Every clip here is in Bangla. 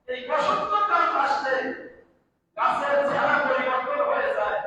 এই বসন্তকাল আসলে গাছের চেহারা পরিবর্তন হয়ে যায়।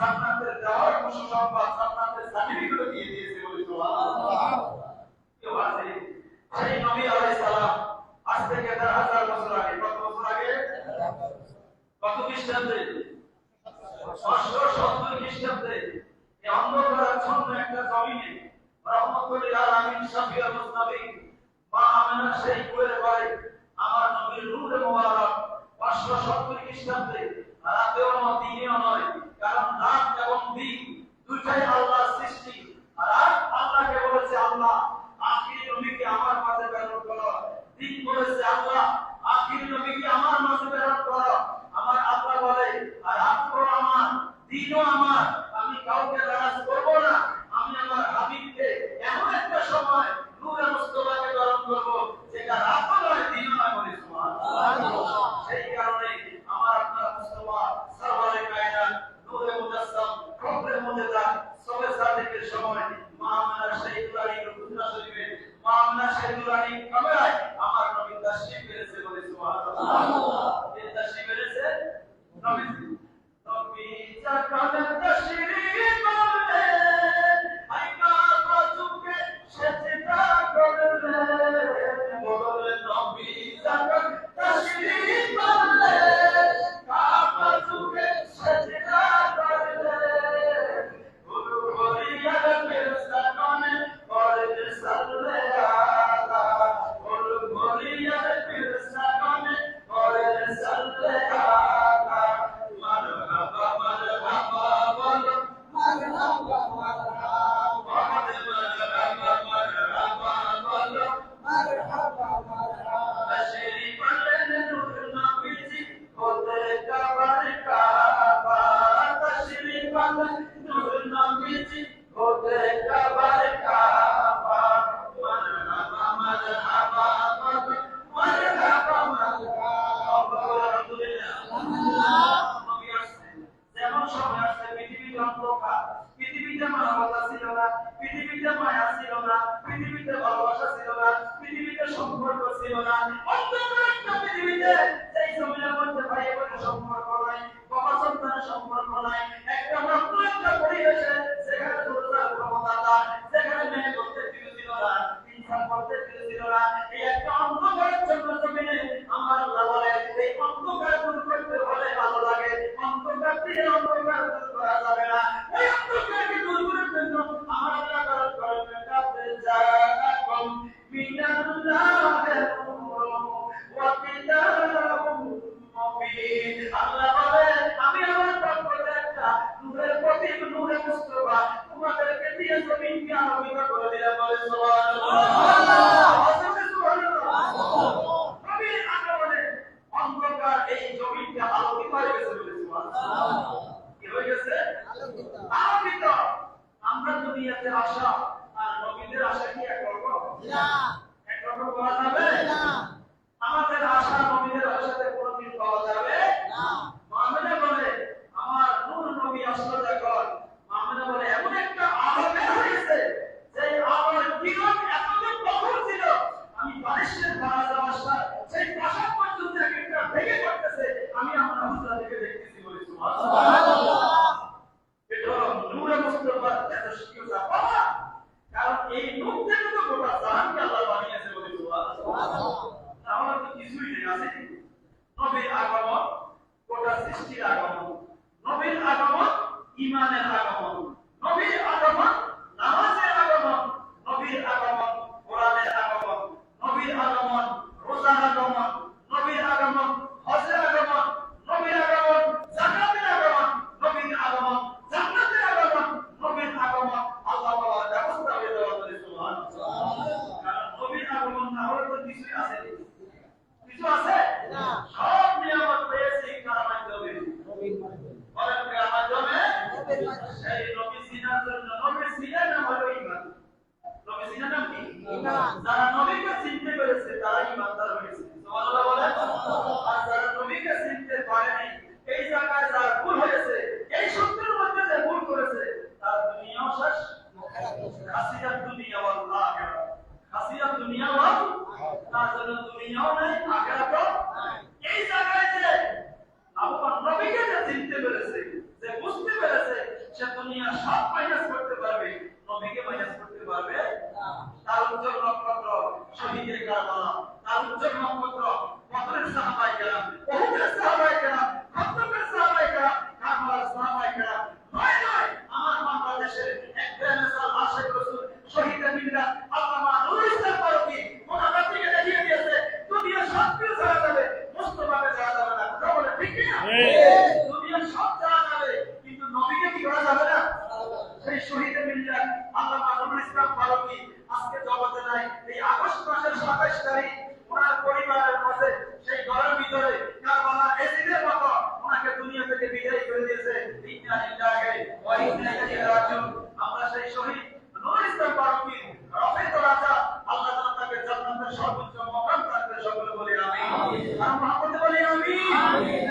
জান্নাতের দেওয়ার সুসংবাদ, জান্নাতের সার্টিফিকেট দিয়ে দিয়েছে বলে সুবহানাল্লাহ। কেউ আছে সেই নবী আলাইহিস সালাম আজ থেকে 1000 বছর আগে, কত বছর আগে? কত খ্রিস্টাব্দে? 570 খ্রিস্টাব্দে এই অন্ধকারাচ্ছন্ন একটা জমিনে রহমতুল আলামিন শফিউল মুজতাবিন মা আমেনা সেই কুয়ের ঘরে আমার নবীর নূরে মোবারক 570 খ্রিস্টাব্দে রাতেও নয় দিনেও নয়, কারণ রাত এবং দিন দুইটাই আল্লাহর সৃষ্টি। আর আল্লাহকে বলেছে আল্লাহ আখির নবীকে আমার মাঝে প্রেরণ করো, দিন বলেছে আল্লাহ আখির নবীকে আমার মাঝে প্রেরণ করো। আমার আল্লাহ বলে আর রাতও আমার দিনও আমার, আমি কাউকে নারাজ করব না, আমি আমার হাবিবকে এমন একটা সময় নূরে মুস্তাফাকে প্রেরণ করব যেটা রাতও নয় দিনও নয় বলে সুবহানাল্লাহ। সেই কারণে আমার আপনার মুস্তাফা সরওয়ারে কায়নাত নূরে মুজাসসাম কবরে মুজাদ্দাদ সবে সাদিকের সময় মা আমেনা শহীদুল্লাহর রুজা শরীফে মা আমেনা শহীদুল্লাহর কামরায় আমার নবী তাশরীফ এনেছে বলে সুবহানাল্লাহ। এই তাশরীফ এনেছে নবী নবী যখন তাশরীফ করলে আইকা বাজুকে সেজদা করলে বলে নবী যখন তাশরীফ করলে কাবাজুকে সেজদা করলে গুরু হরিয়ার ফেরেশতাগণে পড়ে সাল্লাল্লাহ গুরু হরিয়ার ফেরেশতাগণে পড়ে সাল্লাল্লাহ মারহাবা মারহাবা বলো মারহাবা মারহাবা মারহাবা বলো মারহাবা মারহাবা তাশরীফ আনলেন নূর নবীজি হতে কাবার কাবা তাশরীফ আনলেন নূর নবীজি হতে কাবার কাবা মারহাবা মারহাবা বলো মারহাবা মারহাবা আলহামদুলিল্লাহ। নবী আসছেন যেমন সময় আসছে পৃথিবীতে অন্ধকার, পৃথিবীতে মানবতা ছিল না, পৃথিবীতে মায়া ছিল না, পৃথিবীতে ভালোবাসা ছিল না, পৃথিবীতে সম্পর্ক ছিল না, অন্ধকার একটা পৃথিবীতে সেই জমিনের মধ্যে ভাই বোনের সম্পর্ক নাই, বাবা সন্তানের সম্পর্ক নাই, একটা মাত্র একটা পরিবেশে যেখানে দোষার ক্ষমতা নাই, যেখানে মেয়ে করতে কেউ ছিল না, ইনসান করতে কেউ ছিল না, এই একটা অন্ধকার জমিনে আমার আল্লাহ বলে এই অন্ধকার দূর করতে হলে ভালো লাগে, অন্ধকার দিয়ে অন্ধকার দূর করা যাবে না, ওই অন্ধকারকে দূর করার জন্য আমার আল্লাহ তাআলা করবেন কাফে জাআকুম মিনাল্লাহি নূরুন ওয়া কিতাবুম মুবিন। আল্লাহ বলে আমি আমার পক্ষ থেকে একটা নূরের প্রতীক নূরে মুস্তাফা তোমাদেরকে দিয়ে জমিনকে আলোকিত করে দিলাম বলে সুবহানাল্লাহ। নবীর আগমনে অন্ধকার এই জমিনকে আলোকিত হয়ে গেছে বলে সুবহানাল্লাহ। কি হয়ে গেছে? আলোকিত। আমরা দুনিয়াতে আসা আর নবীদের আশা কি একরকম? না। একরকম পাওয়া যাবে না। আমাদের আশা নবীদের আশাতে কোনোদিন পাওয়া যাবে না। মুহাম্মদ বলে আমার নূর নবী আসলো যখন, মুহাম্মদ বলে এমন একটা আলো বের হয়েছে যে আলোর কিরণ এতদিন প্রখর ছিল আমি বারিশের বারাজ অবস্থা সেই প্রাসাদ পর্যন্ত একটা ভেঙে পড়তেছে, আমি আমার হুজরা থেকে দেখতেছি বলে সুবহানাল্লাহ। এটা নূরে মুস্তাফার এত শিক্ষা পাওয়া, কারণ এই নূর থেকে তো গোটা জাহানকে আল্লাহ বানিয়েছে বলে সুবহানাল্লাহ। তাহলে তো কিছুই নেই আছে। নবীর আগমন গোটা সৃষ্টির আগমন, নবীর আগমন ঈমানের আগমন, নবীর আগমন নামাজের আগমন, নবীর আগমন কোরআনের আগমন, নবীর আগমন রোজার আগমন, নবীর আগমন হজের আগমন, নবীর আগমন যাকাতের আগমন, নবীর আগমন জান্নাতের আগমন, নবীর আগমন আল্লাহ তাআলার ব্যবস্থা হয়ে যাওয়া বলে সুবহানাল্লাহ। কারণ নবীর আগমন না হলে তো কিছুই আছে, কিছু আছে না। সব নিয়ামত পেয়েছি কার মাধ্যমে? নবীর মাধ্যমে। বলেন কার মাধ্যমে? নবীর মাধ্যমে। সেই নবী সিনার জন্য নবী সিনার নাম হলো ঈমান। নবী সিনার নাম কি? ঈমান। যারা নবীকে চিনতে পেরেছে তারা ঈমানদার হয়েছে। সুবহানাল্লাহ বলেন। আর যারা নবীকে চিনতে পারেনি, এই জায়গায় যারা ভুল হয়েছে, এই সত্যের মধ্যে যে ভুল করেছে তার দুনিয়াও শেষ, খাসিরাত দুনিয়া ওয়াল আখিরাহ। খাসিরাত দুনিয়া ওয়াল তার জন্য দুনিয়াও নাই আখিরাতও নাই। এই জায়গায় যে আবু বকর নবীকে যে চিনতে পেরেছে, যে বুঝতে পেরেছে, দুনিয়া সব মাইনাস করতে পারবে, নবীকে মাইনাস করতে পারবে না। তার উজ্জ্বল নক্ষত্র শহীদের কারবালা, তার উজ্জ্বল নক্ষত্র বদরের সাহাবায়ে কেরাম, উহুদের সাহাবায়ে কেরাম, খন্দকের সাহাবায়ে কেরাম, কারবালার সাহাবায়ে কেরাম। নয় নয়, আমার বাংলাদেশের এক বেমিসাল আশিক রাসূল শহীদ মিল্লাত আল্লামা নুরুল ইসলাম ফারুকী মুনাফিককে দেখিয়ে দিয়েছে দুনিয়া সব কিছু ছাড়া যাবে, মুস্তাফাকে ছাড়া যাবে না। কথা বলে ঠিক কি না? দুনিয়া সব ছাড়া যাবে, কিন্তু নবীকে কি করা যাবে না? সেই শহীদ মিল্লাত আল্লামা নুরুল ইসলাম ফারুকী আজকে জগতে নাই। এই আগস্ট মাসের 27 তারিখ ওনার পরিবারের মাঝে সেই ঘরের ভিতরে কারবালা এসিডের মতো ওনাকে দুনিয়া থেকে বিদায় করে দিয়েছে। ইন্না লিল্লাহি ওয়া ইন্না ইলাইহি রাজিউন। আমরা সেই শহীদ নুরুল ইসলাম ফারুকী রফিক রাজা আল্লাহ তাআলা তাকে জান্নাতের সর্বোচ্চ মাকাম দান করে, সকলে বলি আমিন। আর মুহাম্মদ বলি আমিন।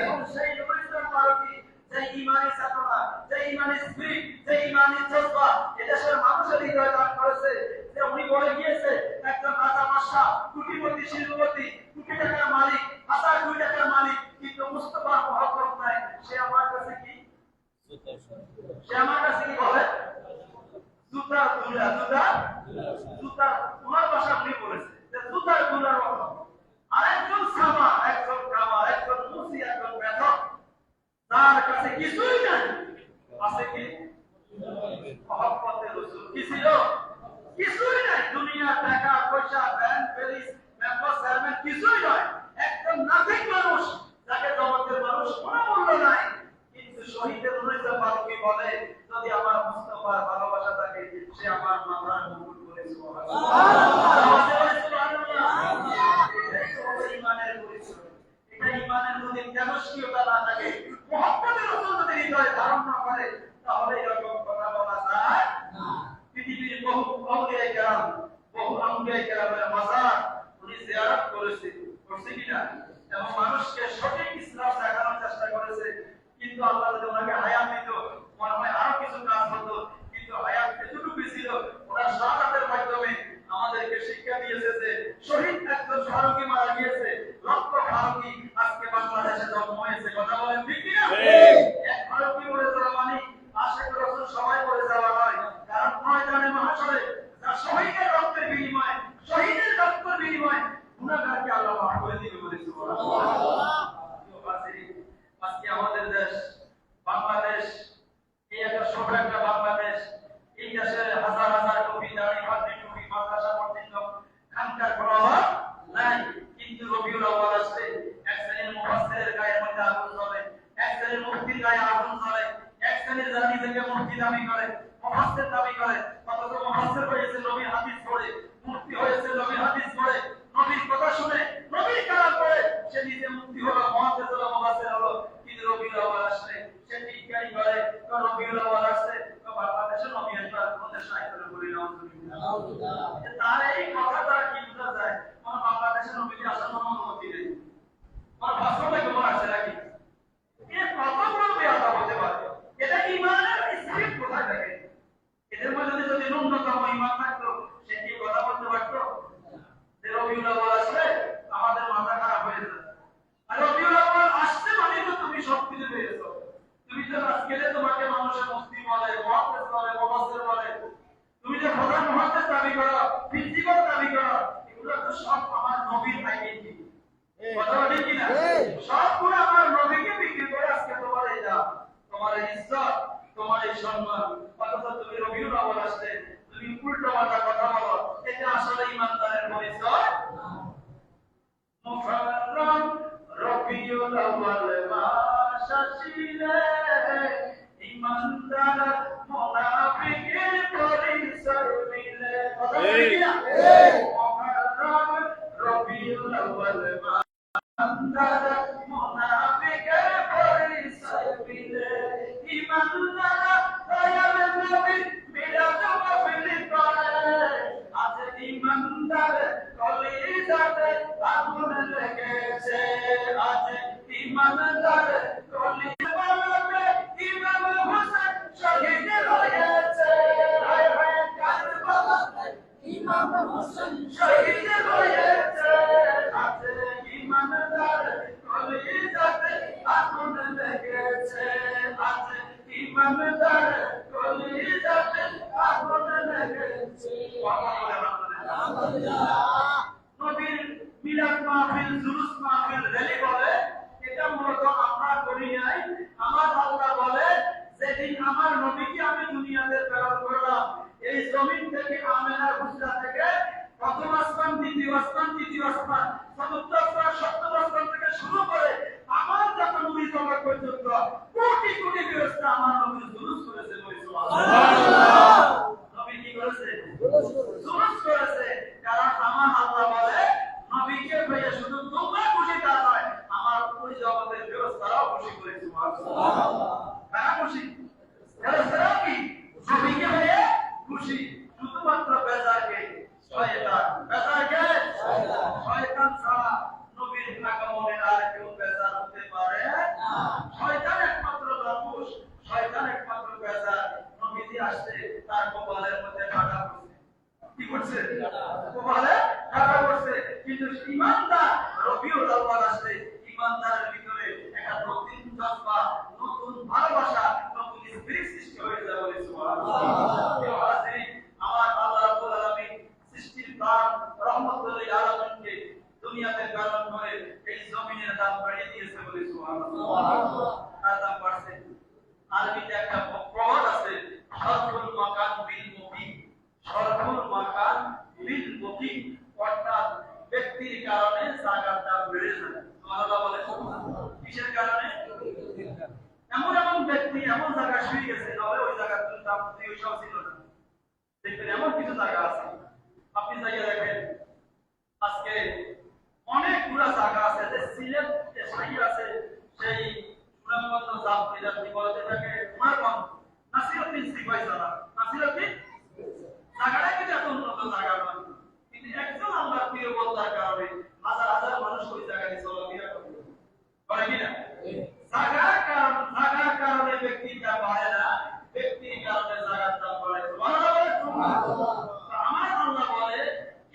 এবং সেই নুরুল ইসলাম ফারুকী যে ঈমানি চেতনা, যে ঈমানি স্পিরিট, যে ঈমানি জজবা এদেশের মানুষের হৃদয়ে দান করেছে, যে উনি বলে গিয়েছে একজন রাজা বাদশা, কোটিপতি, শিল্পপতি, কোটি টাকার মালিক, হাজার কোটি টাকার মালিক, কিন্তু মুস্তাফার মহব্বত নাই। সে আমার কাছে কি বলে? জুতার দুলা, জুতার তোমার ভাষা আপনি বলেছে যে জুতার দুলার মতো। আরেকজন সামা, একজন কামার, একজন মুসি, একজন বেতন, তার কাছে কিছুই নাই, আছে কি? মহব্বতে রাসূল। কি ছিল? কিছুই নাই। দুনিয়া টাকা পয়সা, ব্যাংক ব্যালেন্স, মেম্বার চেয়ারম্যান কিছুই নয়। একদম নাথিং মানুষ, যাকে জগতের মানুষ কোনো মূল্য নাই। কিন্তু শহীদের নুরুল ইসলাম ফারুকী বলে যদি আমার মুস্তাফার ভালোবাসা থাকে, সে আমার মাথার মুকুট করে। সুবহানাল্লাহ, ঈমানের পরিচয়। এটা ঈমানের যদি তেজস্ক্রিয়তা না থাকে, মুহাম্মদের রাসূল যদি হৃদয়ে ধারণ না করে, তাহলে এরকম কথা বলা যায় না। পৃথিবীর বহু আউলিয়া কেরাম, বহু আম্বিয়া কেরামের মাজার উনি জিয়ারত করছে কিনা, এবং মানুষকে সঠিক ইসলাম দেখানোর চেষ্টা করেছে। কিন্তু আল্লাহ যদি ওনাকে হায়াত দিত, মনে হয় আরো কিছু কাজ হতো। কিন্তু হায়াত এতটুকু ছিল, ওনার শাহাদাতের মাধ্যমে আমাদেরকে শিক্ষা দিয়েছে যে শহীদ একজন ফারুকী মারা গিয়েছে, লক্ষ ফারুকী আজকে বাংলাদেশে জন্ম হয়েছে। কথা বলেন ঠিক কি না? এক ফারুকী মরে যাওয়া মানে আশিক রাসূল সবাই মরে যাওয়া নয়। কারণ ময়দানে মাহশরে যার শহীদের রক্তের বিনিময়ে, শহীদের রক্তের বিনিময়ে গুনাহগারকে আল্লাহ মাফ করে দিবে বলে। সুবহানাল্লাহ। আজকে আমাদের দেশ বাংলাদেশ, এই একটা ছোট একটা বাংলাদেশ, এই দেশে হাজার হাজার টুপি, দাড়ি, পাগড়ি, টুপি, মাদ্রাসা, মসজিদ, খানকার কোনো অভাব নাই। কিন্তু রবিউল আউয়াল আসলে এক শ্রেণীর মুফাসসিরের গায়ের মধ্যে আগুন জ্বলে, এক শ্রেণীর মুফতির গায়ে আগুন জ্বলে, এক শ্রেণীর যারা নিজেকে মুফতি দাবি করে, মুফাসসির দাবি করে, অথচ মুফাসসির হয়েছে নবীর হাদিস পড়ে, মুফতি হয়েছে নবীর হাদিস পড়ে, নবীর কথা শুনে, নবীর কালাম পড়ে সে নিজে মুফতি হলো, মুহাদ্দিস হলো, মুফাসসির হলো। কিন্তু রবিউল আউয়াল আসলে সে টিকাই করে, তো রবিউল আউয়াল আসছে তো বাংলাদেশে নবী একবার কোনের সাহিত্যের বলি নাউজুবিল্লাহ। তার এই কথাটা কি বোঝা যায়? কোন বাংলাদেশে নবীজি আসার কোনো অনুমতি নেই, কোন ভাষণে কেমন আসে নাকি? এর কতগুলো বেয়াদা হতে পারে? এটা ঈমানের স্পিরিট কোথায় থাকে? এদের মধ্যে যদি ন্যূনতম ঈমান থাকতো, সে কি কথা বলতে পারতো? যে রবিউল আউয়াল আসলে আমাদের মাথা খারাপ হয়ে যায়। আর রবিউল আউয়াল আসছে মানে তো তুমি সবকিছু পেয়েছো। তুমি তো আজকে তোমাকে মানুষের মুফতি বলে, মুহাদ্দিস বলে, মুফাসসির বলে, তুমি যে প্রধান মুহাদ্দিস দাবি করো, প্রিন্সিপাল দাবি করো, এগুলো তো সব আমার নবীর আইডেন্টিটি। কথা বলি কি না? সবগুলো আমার নবীকে বিক্রি করে আজকে তোমার এই দাম, তোমার এই ইজ্জত, তোমার এই সম্মান। অথচ তুমি রবিউল আউয়াল আসলে তুমি উল্টো পাল্টা কথা বলো, এটা আসলে ঈমানদারের পরিচয় না। মুহররম রবিউল আউয়াল মাস আসিলে ঈমানদার মুনাফিকের পরিচয় মিলে। কথা বলি কি না? মুহররম রবিউল আউয়াল মাস ঈমানদার মুনাফিকের পরিচয় মিলে। ঈমানদার দয়াল নবী মিলাদ মাহফিল করে, আজ ঈমানদার কলিজাতে আগুন লেগেছে, আজ ঈমানদার কলিজাতে ইমাম হোসেন শহীদ হয়েছে। হায় হায় কারবালাতে ইমাম হোসেন আমি দুনিয়াতে প্রেরণ করলাম। এই জমিন থেকে আমেনার হুজরা থেকে প্রথম আসমান, দ্বিতীয় আসমান, তৃতীয় আসমান, চতুর্থ আসমান, সপ্তম আসমান থেকে শুরু করে আমার যত নবী জগৎ পর্যন্ত কোটি কোটি ফেরেশতা আমার নবীর দুরূদ করেছে। সুবহানাল্লাহ। নবী কি করেছে? দুরূদ করেছে। কারণ আমার আল্লাহ বলে নবীকে পেয়ে শুধু তোমরা খুশি তা নয়, আমার ওই জগতের ফেরেশতারাও খুশি করেছে। সুবহানাল্লাহ। কারা খুশি? ফেরেশতারাও কি নবীকে পেয়ে খুশি? শুধুমাত্র বেজারকে শয়তান, বেজারকে শয়তান ছাড়া নবীর আগমনে আর কেউ বেজার হতে পারে না। শয়তান একমাত্র দাপুস, শয়তান একমাত্র বেজার। নবীজি আসছে তার কপালের মধ্যে কাটা পড়ছে। কি করছে? কপালে কাটা পড়ছে। কিন্তু ঈমানদার রবিউল আউয়াল আসছে, ঈমানদারের ভিতরে একটা নতুন জজ্বা, নতুন ভালোবাসা, নতুন স্পিরিট সৃষ্টি হয়ে যাবে। বলে সুবহানাল্লাহ। আমার আল্লাহ রাব্বুল আলামিন সৃষ্টির প্রাণ রহমতুল লিল আলামিনকে দুনিয়াতে প্রেরণ করে এই জমিনের দাম বাড়িয়ে দিয়েছে। বলে সুবহানাল্লাহ। তার দাম বাড়ছে। আরবিতে একটা প্রবাদ আছে, শরফুল মাকান বিল মুকিম, শরফুল মাকান বিল মুকিম, অর্থাৎ ব্যক্তির কারণে জায়গার দাম বেড়ে যায়। সুবহানাল্লাহ বলে। কিসের কারণে? এমন এমন ব্যক্তি এমন জায়গায় শুয়ে গেছে, নাহলে ওই জায়গার দাম ওইসব ছিল না। দেখবেন এমন কিছু জায়গা আছে, আপনি জায়গা দেখেন আজকে অনেকগুলো জায়গা আছে যে সিলেট যে সাই আছে, সেই সুনামগঞ্জ যাত্রী বলতে থাকে সুনামগঞ্জ নাসিরউদ্দিন সিপাহী জানা, নাসিরউদ্দিন জায়গাটা কিন্তু এত উন্নত জায়গা নয়, কিন্তু একজন আল্লাহর প্রিয় বন্দার কারণে হাজার হাজার মানুষ ওই জায়গায় চলাফেরা করে কিনা? জায়গার কারণে ব্যক্তির দাম বাড়ে না, ব্যক্তির কারণে জায়গার দাম বাড়ে। আমার আল্লাহ বলে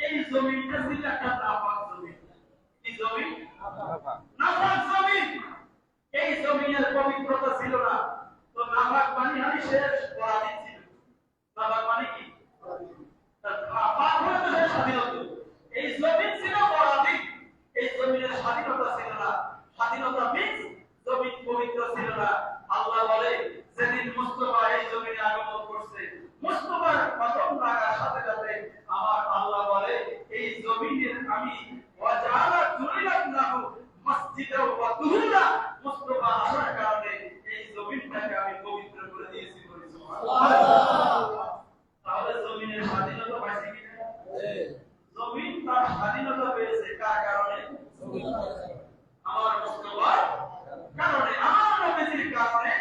এই জমিনটা ছিল একটা নাপাক জমিন। এই জমিন নাপাক জমিন। এই জমিনের পবিত্রতা ছিল না, তো নাপাক পানি হানি শেষ পরাধীন ছিল। নাপাক পানি কি? পাক হলে তো শেষ স্বাধীনতা। এই জমিন ছিল পরাধীন, এই জমিনের স্বাধীনতা ছিল না। স্বাধীনতা মিন্স জমিন পবিত্র ছিল না। আল্লাহ বলে যেদিন মুস্তাফা এই জমিনে আগমন করছে, মুস্তাফার কদম লাগার সাথে সাথে আমার আল্লাহ বলে এই জমিনের আমি ওয়াজালা তুরিলাহু মসজিদা ওয়া তুহুরা, মুস্তাফা আসার কারণে এই জমিনটাকে আমি পবিত্র করে দিয়েছি। সুবহানাল্লাহ। তাহলে জমিনের স্বাধীনতা পাইছে কি না? জমিন তার স্বাধীনতা পেয়েছে কার কারণে? আমার মুস্তাফার কারণে, আমার নবীর কারণে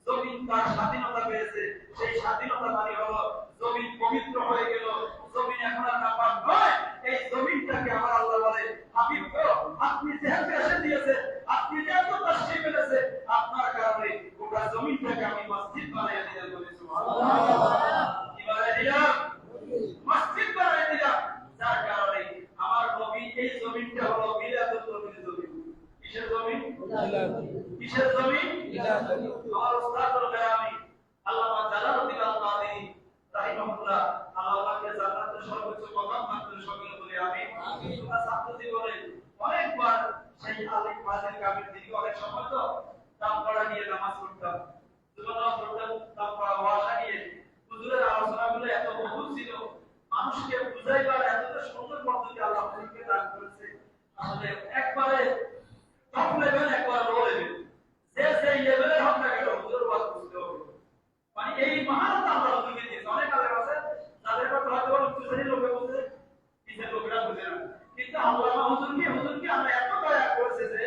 জমিন তার স্বাধীনতা পেয়েছে। সেই স্বাধীনতা মানে হলো জমিন পবিত্র হয়ে গেল, জমিন এখন আর নাপাক নয়। এই জমিনটাকে আমার আল্লাহ বলে হাবিব গো, আপনি যেহেতু এসে দিয়েছেন, আপনি যেহেতু তাশরীফ এনেছেন, আপনার কারণে গোটা জমিনটাকে আমি মসজিদ বানিয়ে দিলাম। বলে সুবহানাল্লাহ। কি বানিয়ে দিলাম? মসজিদ বানিয়ে দিলাম। যার কারণে আমার নবী এই জমিনটা হলো মিলাদুন নবীর জমিন। কিসের জমিন? কিসের জমিন? আমার উস্তাদুল কারামি আল্লামা জালালউদ্দিন আল-কাদিরি রাহিমাহুল্লাহ, আল্লাহকে জান্নাতের সর্বোচ্চ মকাম দান করে সকলে বলি আমিন। তোমরা ছাত্র জীবনে অনেকবার সেই আলিম ফাজিল কাবির দিকে অনেক সময় তো দামপাড়া নিয়ে নামাজ পড়তাম, নামাজ পড়তাম দামপাড়া ওয়াসা নিয়ে। হুজুরের আলোচনাগুলো এত বহুল ছিল, মানুষকে বুঝাইবার এতটা সুন্দর পদ্ধতি আল্লাহ আমাদেরকে দান করেছে। আসলে একবারে টপ লেভেল, একবার লো লেভেল, যে লেভেলের হোক না কেন হুজুর ওয়াজ বুঝতে হবে। মানে এই মহানতা আমরা হুজুরকে দিয়েছি। অনেক আলেম আছে তাদের কথা হয়তো উচ্চ শ্রেণীর লোকে বুঝে, নিচের লোকেরা বুঝে না, কিন্তু আল্লামা হুজুরকে আমরা এত দয়া করেছে যে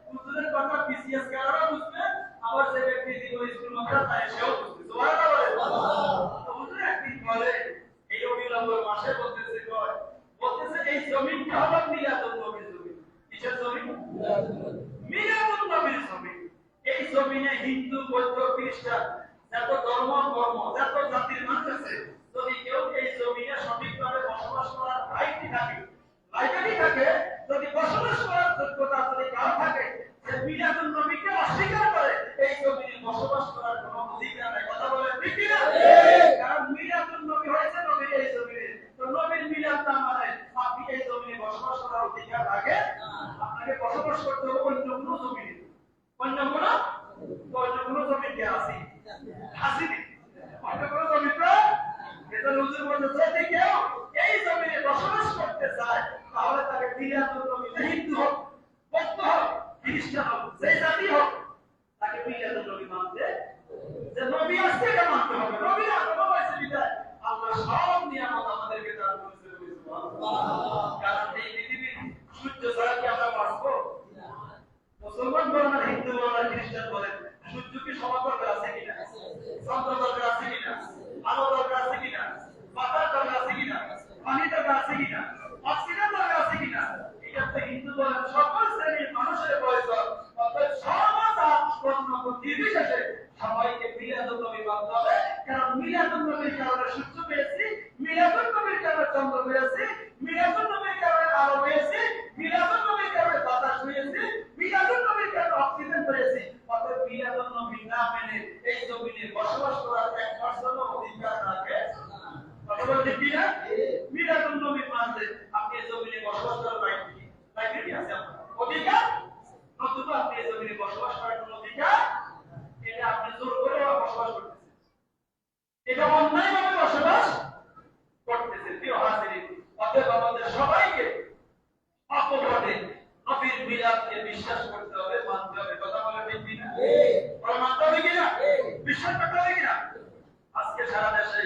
হুজুরের কথা বিসিএস কারারা বুঝবে, আবার যে ব্যক্তি জীবন স্কুল মাদ্রাসায় সেও বুঝবে। সুবহানাল্লাহ। হুজুর একদিন বলে এই অবিলম্বের মাসে বলতেছে এই জমিনটা হলো মিলাদুন নবীর জমিন। কিসের জমিন? মিলাদুন নবীর জমিন। এই জমিনে হিন্দু, বৌদ্ধ, খ্রিস্টান, যত ধর্ম কর্ম, যত জাতির মানুষ আছে, যদি কেউ এই জমিনে সঠিকভাবে বসবাস করার লাইকই থাকে, যদি মিলাদুন নবীর কারণে সূর্য পেয়েছি, মিলাদুন নবীর কারণে চন্দ্র পেয়েছি, মিলাদুন নবীর কারণে আলো পেয়েছি, মিলাদুন নবীর কারণে বাতাস পেয়েছি, মিলাদুন নবীর কারণে অক্সিজেন পেয়েছি। অতএব মিলাদুন নবী না মেনে এই জমিনে বসবাস করার এক পার্সেন্টও অধিকার রাখে কথা বলতে কি না? মিলাদুন নবী মানতে আপনি এই জমিনে বসবাস করার রাইট কি? রাইট কি আছে আপনার? অধিকার? নতুবা আপনি এই জমিনে বসবাস করার কোনো অধিকার? এটা আপনি জোর করে বসবাস করতেছেন। এটা অন্যায়ভাবে বসবাস করতেছেন। প্রিয় হাজিরিন, অতএব আমাদের সবাইকে অকপটে নবীর মিলাদকে বিশ্বাস করতে হবে, মানতে হবে। কথা বলে ঠিক কিনা? মানতে হবে কিনা? বিশ্বাস করতে হবে কিনা? আজকে সারা দেশে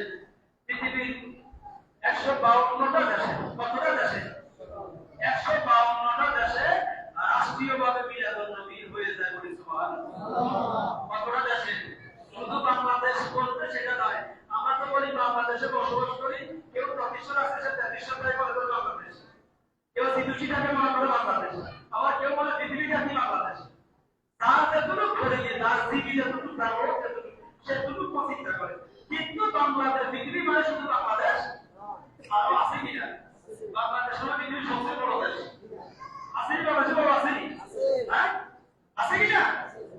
পৃথিবীর 152টা দেশে, কতটা দেশে? 152টা দেশে রাষ্ট্রীয়ভাবে মিলাদুন নবী হয়ে যায়। বলি সুবহানাল্লাহ। কতটা দেশে? শুধু বাংলাদেশ বলতে সেটা নয়। আমরা তো বলি বাংলাদেশে বসবাস করি, কেউ প্রফেসর আছে সে 33টাই বলে বাংলাদেশ, কেউ সিধুশিটাকে মনে করে বাংলাদেশ, আবার কেউ বলে পৃথিবীটাই বাংলাদেশ। তার যতটুকু করে গিয়ে তার জীবিকা যতটুকু তার লোক সেটুকু চিন্তা করে। কিন্তু বাংলাদেশ পৃথিবী মানে শুধু বাংলাদেশ আরো আছে কিনা? বাংলাদেশ হলো পৃথিবীর সবচেয়ে বড় দেশ। আছে কি বাংলাদেশ বড় আসেনি? হ্যাঁ আছে কিনা?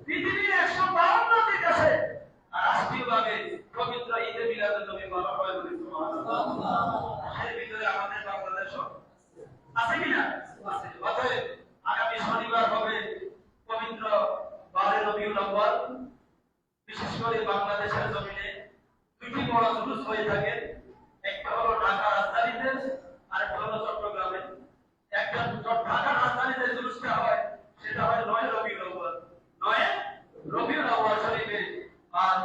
পৃথিবীর 152টি দেশে রাষ্ট্রীয়ভাবে পবিত্র ঈদে মিলাদুন নবী পালন হয়। বলি সুবহানাল্লাহ। এর ভিতরে আমাদের বাংলাদেশও আছে কিনা? আছে। অতএব আগামী শনিবার হবে পবিত্র 12 রবিউল আউয়াল। বিশেষ করে বাংলাদেশের জমিনে দুটি বড় জুলুস হয়ে থাকে। একটা হলো ঢাকা রাজধানীতে, আরেকটা হলো চট্টগ্রামে। একটা ঢাকা রাজধানীতে জুলুসটা হয়, সেটা হয় 9 রবিউল আউয়াল, 9 রবিউল আউয়াল শরীফে। আর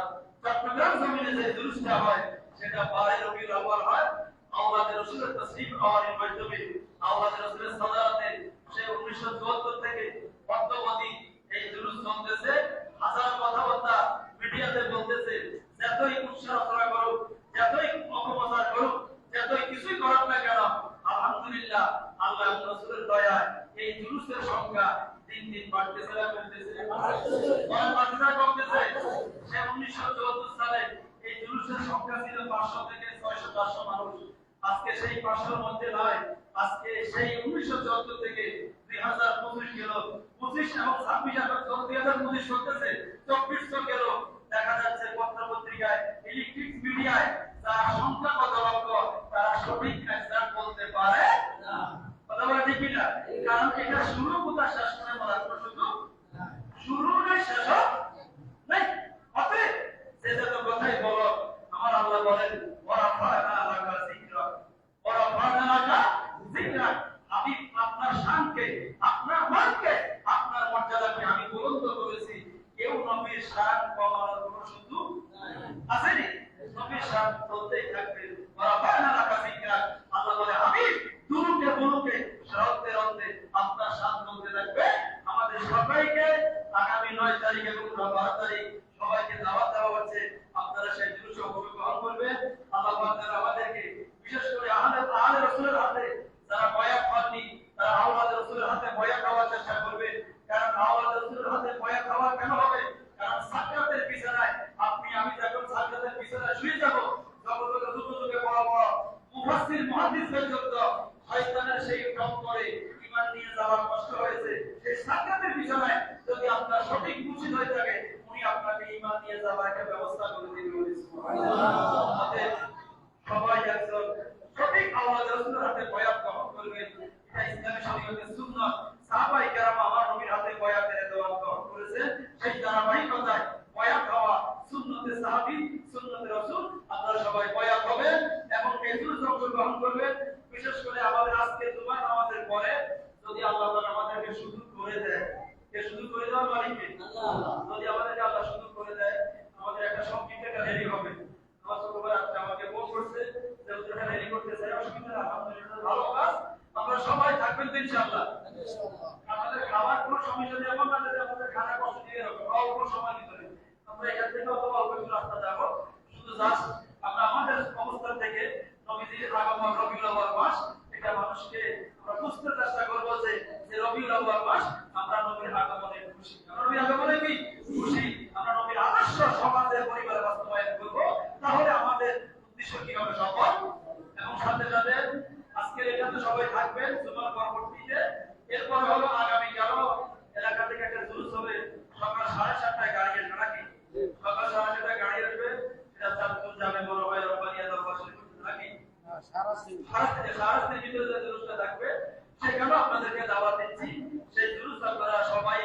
চট্টগ্রাম জমিনে যে জুলুসটা হয় সেটা 12 রবিউল আউয়াল হয়। আওলাদের রাসূলের তাসরিফ আওয়ারের মাধ্যমে আওলাদের রাসূলের সাদাতে সে 1974 থেকে অদ্যাবধি এই জুলুস চলতেছে। হাজার কথাবার্তা মিডিয়াতে বলতেছে, যতই উৎসাহরা করুক, যতই অপপ্রচার করুক, যতই কিছুই করুক না কেন, আলহামদুলিল্লাহ আল্লাহ এবং রাসূলের দয়ায় এই জুলুসের সংখ্যা দিন দিন বাড়তেছে না কমতেছে? কমতেছে। সে 1974 সালে এই জুলুসের সংখ্যা ছিল 500 থেকে 600-400 মানুষ। আজকে সেই 500-র মধ্যে নয়, আজকে সেই 1974 থেকে 2025 গেল, 25 এবং 26 এখন 2025 চলতেছে, 2400 গেল। দেখা যাচ্ছে পত্র পত্রিকায়, ইলেকট্রিক মিডিয়ায় যার সংখ্যা কত লক্ষ তারা সঠিক অ্যান্সার বলতে পারে না। কথা বলে ঠিক না? কারণ এটা শুরু কোথায় শেষ করে বলার কোনো সুযোগ শুরু নেই, শেষ নেই। অতএব যে যত কথাই বলো, আমার আল্লাহ বলেন ওয়ারাফানা লাকা যিকরা, ওয়ারাফানা লাকা যিকরা। হাবিব আপনার শানকে, আপনার মানকে, আপনার মর্যাদাকে আমি বুলন্দ করেছি। কেউ নবীর শান কমানোর কোনো সুযোগ আসেনি। নবীর শান চলতেই থাকবে। ওয়ারাফানা লাকা যিকরা। আল্লাহ বলে হাবিব দুরুকে বুলুকে শরতে রতে আপনার শান চলতে থাকবে। আমাদের সবাইকে আগামী 9 তারিখ এবং 12 তারিখ সবাইকে দাওয়াত দেওয়া হচ্ছে। আপনারা সেই জুলুসে অংশগ্রহণ করবেন। আল্লাহ পাক আমাদেরকে বিশেষ করে আহলে রাসূলের হাতে যারা বয়াত পাননি তারা আওলাদ রাসূলের হাতে বয়াত খাওয়ার চেষ্টা করবে। কারণ আওলাদ রাসূলের হাতে বয়াত খাওয়া কেন হবে? কারণ সাকরাতের বিছানায় আপনি আমি যখন সাকরাতের বিছানায় শুয়ে যাব, জগতে যুগে বড় বড় মুফাসসির মুহাদ্দিস পর্যন্ত শয়তানের সেই টক করে ঈমান নিয়ে যাওয়ার কষ্ট হয়েছে। সেই সাকরাতের বিছানায় যদি আপনার সঠিক মুর্শিদ হয়ে থাকে, উনি আপনাকে ঈমান নিয়ে যাওয়ার একটা ব্যবস্থা করে দিবেন। সুবহানাল্লাহ। সবাই একজন সঠিক আওলাদ রাসূলের হাতে বয়াত গ্রহণ করবেন। এটা ইসলামী শরীয়তের সুন্নাত। সাহাবায়ে কেরাম আমার নবীর হাতে বয়াতের দোয়া গ্রহণ করেছেন। সেই ধারাবাহিকতায় বয়াত হওয়া সুন্নতে সাহাবী, সুন্নতে রাসূল। আপনারা সবাই বয়াত হবেন এবং এই জুলুসে অংশগ্রহণ করবেন। বিশেষ করে আমাদের আজকে জুমার নামাজের পরে যদি আল্লাহ তাআলা আমাদেরকে সুযোগ করে দেয়, এই সুযোগ করে দেওয়ার মালিক কে? আল্লাহ। যদি আমাদেরকে আল্লাহ সুযোগ করে দেয়, আমাদের একটা সংক্ষিপ্ত একটা র্যালি হবে। আমার ছোট ভাই আমাকে ফোন করছে যে ওটা র্যালি করতে চাই, অসুবিধা না, আলহামদুলিল্লাহ ভালো কাজ। আমরা সবাই থাকবেন তো ইনশাআল্লাহ। আমাদের খাবার কোনো সমস্যা নেই, এমন না যে আমাদের খানা কষ্ট দিয়ে রাখবো, অল্প সময় ভিতরে আমরা এখান থেকে অথবা অল্প একটু রাস্তা যাবো। শুধু জাস্ট আমরা আমাদের অবস্থান থেকে নবীজির আগমন রবিউল আউয়াল মাস, এটা মানুষকে আমরা বুঝতে চেষ্টা করবো যে রবিউল আউয়াল মাস আমরা নবীর আগমনে খুশি। আমরা নবীর আগমনে কি খুশি? আমরা নবীর আদর্শ সমাজের পরিবারে বাস্তবায়ন করবো। তাহলে আমাদের শাহরাস্তির ভিতরে যে জুলুসটা থাকবে সেখানেও আপনাদেরকে দাওয়াত দিচ্ছি। সেই জুলুস আপনারা সবাই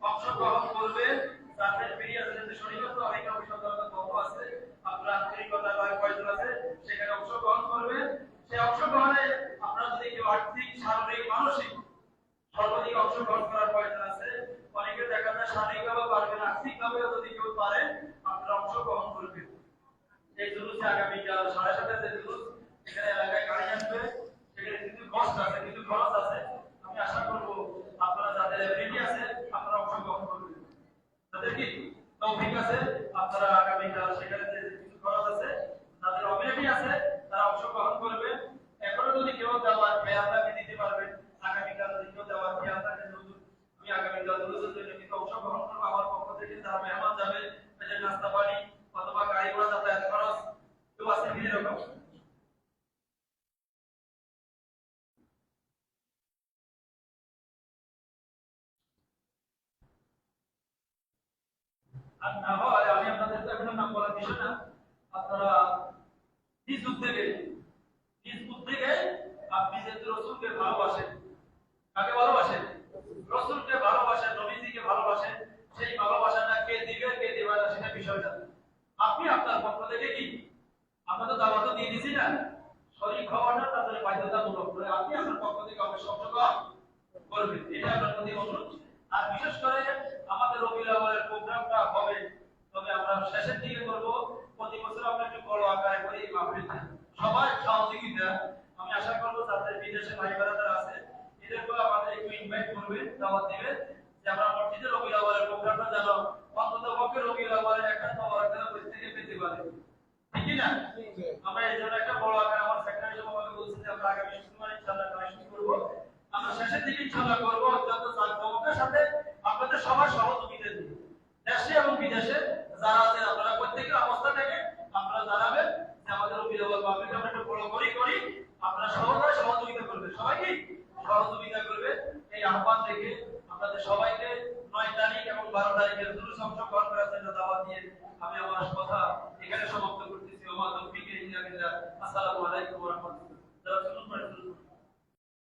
অংশগ্রহণ করবেন। যাদের পিরিয়ড শরীয়ত অনেক অভিজ্ঞতা কম আছে, আপনারা আন্তরিকতা কয়জন আছে সেখানে অংশগ্রহণ করবেন। সেই অংশগ্রহণে আপনারা যদি কেউ আর্থিক, শারীরিক, মানসিক সর্বাধিক অংশগ্রহণ করার প্রয়োজন আছে, অনেকে দেখা যায় শারীরিকভাবে পারবে না, আর্থিকভাবেও যদি কেউ পারে আপনারা অংশগ্রহণ করবেন। এই জুলুসে আগামীকাল 7:30 যে জুলুস, এখানে এলাকায় গাড়ি আসবে, সেখানে কিছু কষ্ট আছে, কিছু খরচ আছে। আমি আশা করব আপনারা যাদের এবিলিটি আছে আপনারা অংশগ্রহণ করবেন। যাদের কি তৌফিক আছে আপনারা আগামীকাল সেখানে যে কিছু খরচ আছে, যাদের এবিলিটি আছে তারা অংশগ্রহণ করবেন। এখনো যদি কেউ দেওয়ার খেয়াল থাকে দিতে পারবেন। আগামীকাল যদি কেউ দেওয়ার খেয়াল থাকে, আমি আগামীকাল জুলুসের জন্য কিন্তু অংশগ্রহণ করবো। আমার পক্ষ থেকে যারা মেহমান যাবে তাদের নাস্তা পানি অথবা গাড়ি ঘোড়া যাতায়াত খরচ কেউ আছে কি এরকম? আর না হয় আমি আপনাদের তো এখন নাম বলার বিষয় না, আপনারা নিজ উদ্যোগে আপনি যেহেতু রসুলকে ভালোবাসেন, কাকে ভালোবাসেন? রসুলকে ভালোবাসেন, নবীজিকে ভালোবাসেন। সেই ভালোবাসাটা কে দিবে কে দিবে না সেটা বিষয়টা আপনি আপনার পক্ষ থেকে কি আমরা তো দাওয়াত দিয়ে দিছি না, শরীক হওয়াটা তাদের বাধ্যতামূলক করে আপনি আপনার পক্ষ থেকে অবশ্যই অংশগ্রহণ করবেন। এটা আপনার প্রতি অনুরোধ। আর বিশেষ করে আমাদের রবিউল আউয়ালের প্রোগ্রামটা হবে, তবে আমরা শেষের দিকে করব। প্রতি বছর আমরা একটু বড় আকারে করি এই মাহফিলটা, সবার সহযোগিতা। আমি আশা করব যাদের বিদেশে ভাই বোনেরা আছে এদেরকে আমাদের একটু ইনভাইট করবেন, দাওয়াত দিবেন, যে আমরা মসজিদে রবিউল আউয়ালের প্রোগ্রামটা যেন অন্তত পক্ষে রবিউল আউয়ালের একটা তওয়ারটা থেকে পেতে পারি, ঠিক কি না? আমরা এই জন্য একটা বড় আকারে আমার সেক্রেটারি সাহেব আমাকে বলছেন যে আমরা আগামী শুক্রবার ইনশাআল্লাহ কালেকশন করব। আমরা শেষের দিকে ইনশাআল্লাহ করব, যত জাঁকজমকের সাথে আপনাদের সবার সহযোগিতা নিয়ে দেশে এবং বিদেশে যারা আছে আপনারা প্রত্যেকের অবস্থা থেকে আপনারা জানাবেন যে আমাদের রবিউল আউয়াল মাহফিলটা আমরা একটু বড় করি আপনারা সবাই সহযোগিতা করবেন, সবাই কি সহযোগিতা করবে। এই আহ্বান থেকে আপনাদের সবাইকে 9 তারিখ এবং 12 তারিখের জুলুস অংশগ্রহণ করার জন্য দাওয়াত দিয়ে আমি আমার কথা এখানে সমাপ্ত করতেছি। ওয়া মা তাওফীকি ইল্লা বিল্লাহ। আসসালামু আলাইকুম ওয়া রাহমাতুল্লাহ।